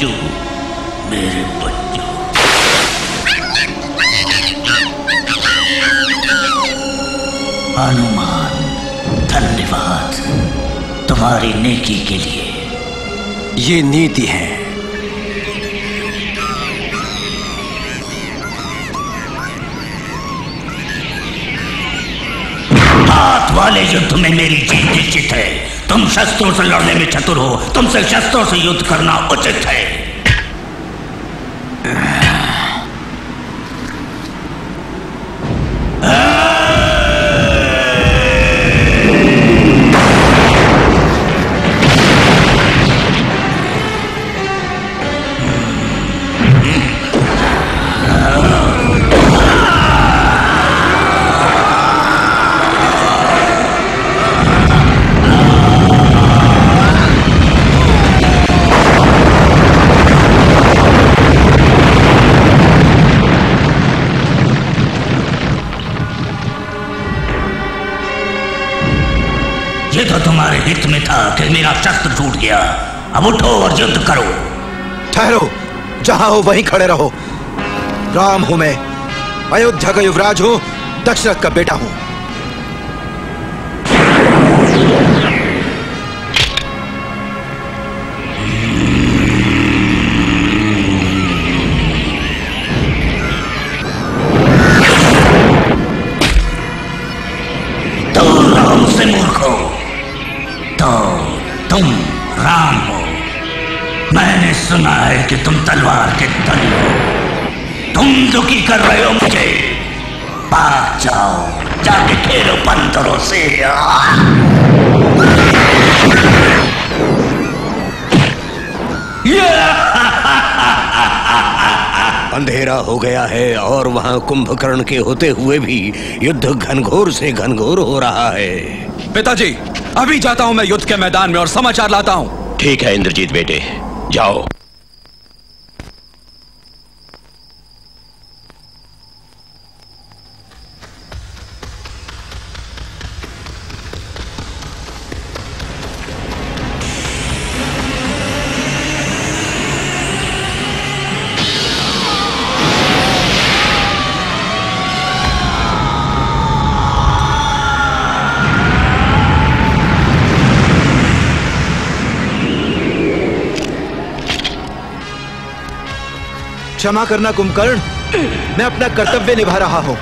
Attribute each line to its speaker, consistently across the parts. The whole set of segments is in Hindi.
Speaker 1: बच्चों, मेरे बच्चों। हनुमान, धन्यवाद तुम्हारी नेकी के लिए।
Speaker 2: ये नीति है।
Speaker 1: हाथ वाले युद्ध में मेरी जीत निश्चित है। तुम शस्त्रों से लड़ने में चतुर हो, तुमसे शस्त्रों से युद्ध करना उचित है। ये तो तुम्हारे हित में था कि मेरा शस्त्र टूट गया। अब उठो और युद्ध करो।
Speaker 3: ठहरो, जहां हो वहीं खड़े रहो। राम हूं मैं, अयोध्या का युवराज हूं, दशरथ का बेटा हूं।
Speaker 1: तो राम से मूर्ख हो, तो तुम राम हो। मैंने सुना है कि तुम तलवार के धनी हो। तुम दुखी कर रहे हो मुझे। भाग जाओ, जाके खेलो बंदरों से।
Speaker 2: अंधेरा हो गया है और वहां कुंभकर्ण के होते हुए भी युद्ध घनघोर से घनघोर हो रहा है।
Speaker 4: पिताजी, अभी जाता हूं मैं युद्ध के मैदान में और समाचार लाता हूं।
Speaker 5: ठीक है इंद्रजीत बेटे, जाओ।
Speaker 3: क्षमा करना कुंभकर्ण, मैं अपना कर्तव्य निभा रहा हूं।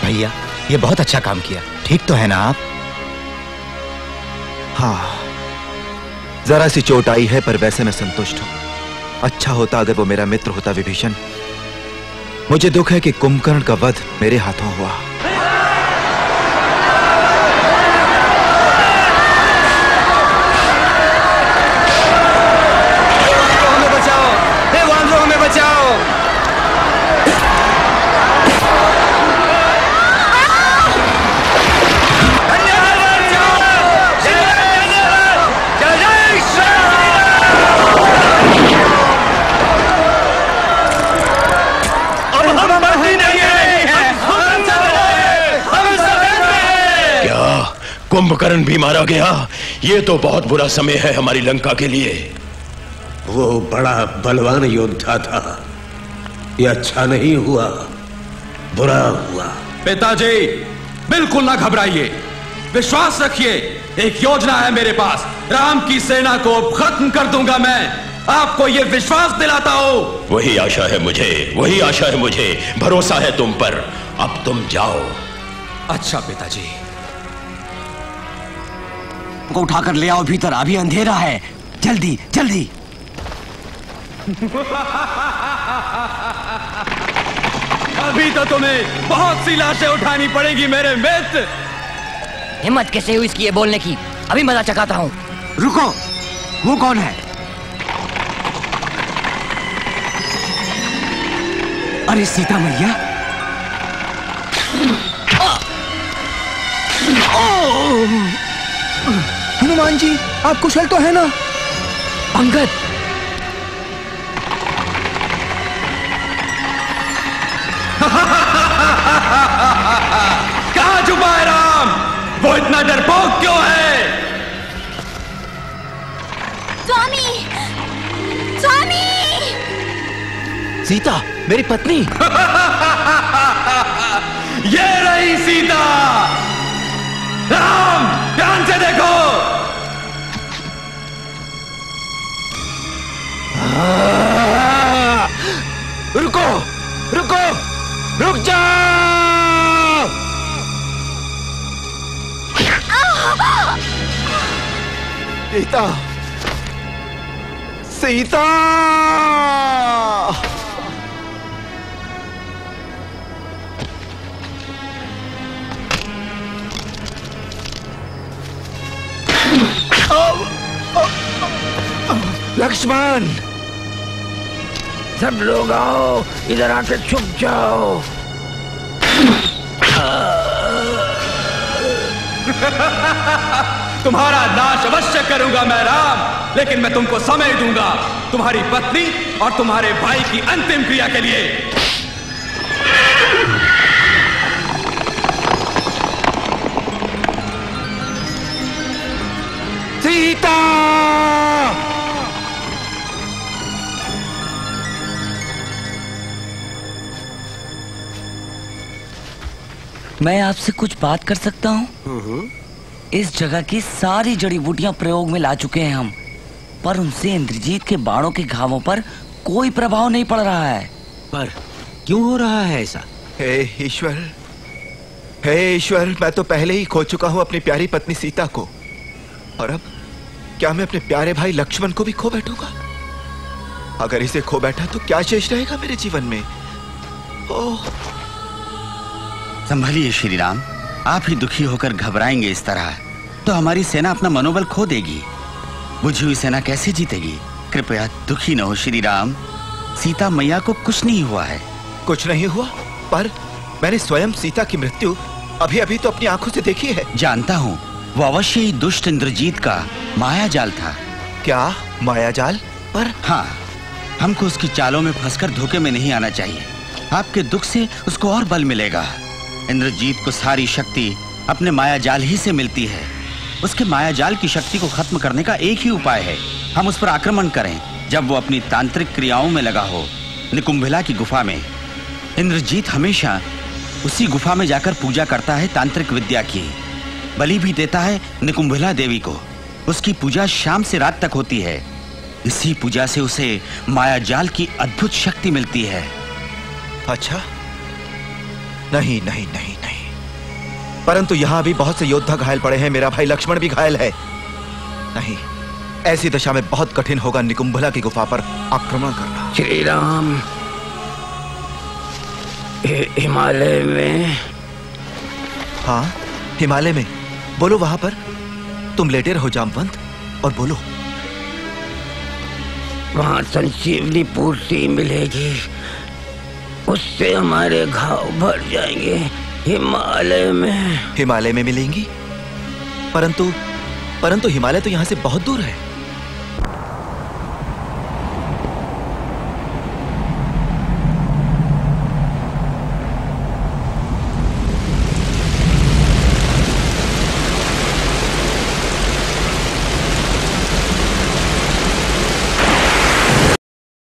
Speaker 6: भैया, ये बहुत अच्छा काम किया। ठीक तो है ना आप?
Speaker 3: हाँ, जरा सी चोट आई है पर वैसे मैं संतुष्ट हूं। अच्छा होता अगर वो मेरा मित्र होता विभीषण। मुझे दुख है कि कुंभकर्ण का वध मेरे हाथों हुआ।
Speaker 2: हमें बचाओ, हे वानरों हमें बचाओ।
Speaker 5: कुंभकर्ण भी मारा गया? ये तो बहुत बुरा समय है हमारी लंका के लिए।
Speaker 2: वो बड़ा बलवान योद्धा था। ये अच्छा नहीं हुआ, बुरा हुआ।
Speaker 4: पिताजी, बिल्कुल ना घबराइए, विश्वास रखिए। एक योजना है मेरे पास। राम की सेना को खत्म कर दूंगा मैं। आपको ये विश्वास दिलाता हूं।
Speaker 5: वही आशा है मुझे, वही आशा है मुझे। भरोसा है तुम पर। अब तुम जाओ।
Speaker 4: अच्छा पिताजी।
Speaker 2: को उठाकर ले आओ भीतर, अभी अंधेरा है। जल्दी जल्दी।
Speaker 4: अभी तो तुम्हें बहुत सी लाशें उठानी पड़ेगी मेरे मित्र।
Speaker 7: हिम्मत कैसे हुई इसकी ये बोलने की? अभी मजा चखाता हूँ।
Speaker 2: रुको, वो कौन है? अरे सीता मैया,
Speaker 3: हनुमान जी, आप कुशल तो है ना?
Speaker 7: अंगद,
Speaker 4: कहाँ छुपा है राम? वो इतना डरपोक क्यों है?
Speaker 8: स्वामी, स्वामी!
Speaker 3: सीता, मेरी पत्नी।
Speaker 4: ये रही सीता। राम, ध्यान से देखो।
Speaker 3: रुको, रुको, रुक जाओ। सीता, सीता। लक्ष्मण,
Speaker 1: सब लोग आओ, इधर आके छुप जाओ।
Speaker 4: तुम्हारा नाश अवश्य करूंगा मैं राम, लेकिन मैं तुमको समय दूंगा तुम्हारी पत्नी और तुम्हारे भाई की अंतिम क्रिया के लिए।
Speaker 3: सीता!
Speaker 7: मैं आपसे कुछ बात कर सकता हूँ? इस जगह की सारी जड़ी बूटियां प्रयोग में ला चुके हैं हम, पर उनसे इंद्रजीत के बाणों के घावों पर कोई प्रभाव नहीं पड़ रहा है।
Speaker 2: पर क्यों हो रहा है ऐसा?
Speaker 3: हे ईश्वर, हे ईश्वर, मैं तो पहले ही खो चुका हूं अपनी प्यारी पत्नी सीता को, और अब क्या मैं अपने प्यारे भाई लक्ष्मण को भी खो बैठूंगा? अगर इसे खो बैठा तो क्या शेष रहेगा मेरे जीवन में? ओह!
Speaker 1: संभलिए श्री राम, आप ही दुखी होकर घबराएंगे इस तरह तो हमारी सेना अपना मनोबल खो देगी। बुझी हुई सेना कैसे जीतेगी? कृपया दुखी न हो श्री राम, सीता मैया को कुछ नहीं हुआ है।
Speaker 3: कुछ नहीं हुआ? पर मैंने स्वयं सीता की मृत्यु अभी अभी तो अपनी आंखों से देखी है।
Speaker 1: जानता हूँ, वो अवश्य ही दुष्ट इंद्रजीत का माया जाल था।
Speaker 3: क्या माया जाल? पर
Speaker 1: हाँ, हमको उसकी चालों में फंसकर धोखे में नहीं आना चाहिए। आपके दुख से उसको और बल मिलेगा। इंद्रजीत को सारी शक्ति अपने माया जाल ही से मिलती है। उसके माया जाल की शक्ति को खत्म करने का एक ही उपाय है, हम उस पर आक्रमण करें जब वो अपनी तांत्रिक क्रियाओं में लगा हो। निकुंभिला की गुफा में इंद्रजीत हमेशा उसी गुफा में जाकर पूजा करता है तांत्रिक विद्या की, बलि भी देता है निकुंभिला देवी को। उसकी पूजा शाम से रात तक होती है। इसी पूजा से उसे माया जाल की अद्भुत शक्ति मिलती है।
Speaker 3: अच्छा, नहीं नहीं नहीं नहीं, परंतु यहां भी बहुत से योद्धा घायल पड़े हैं, मेरा भाई लक्ष्मण भी घायल है। नहीं, ऐसी दशा में बहुत कठिन होगा निकुंभिला की गुफा पर आक्रमण करना।
Speaker 1: श्री राम, हिमालय में।
Speaker 3: हाँ, हिमालय में। बोलो, वहां पर तुम लेटे रहो जामवंत, और बोलो।
Speaker 1: वहां संजीवनी पूर्ति मिलेगी, उससे हमारे घाव भर जाएंगे। हिमालय में।
Speaker 3: हिमालय में मिलेंगी? परंतु हिमालय तो यहां से बहुत दूर है।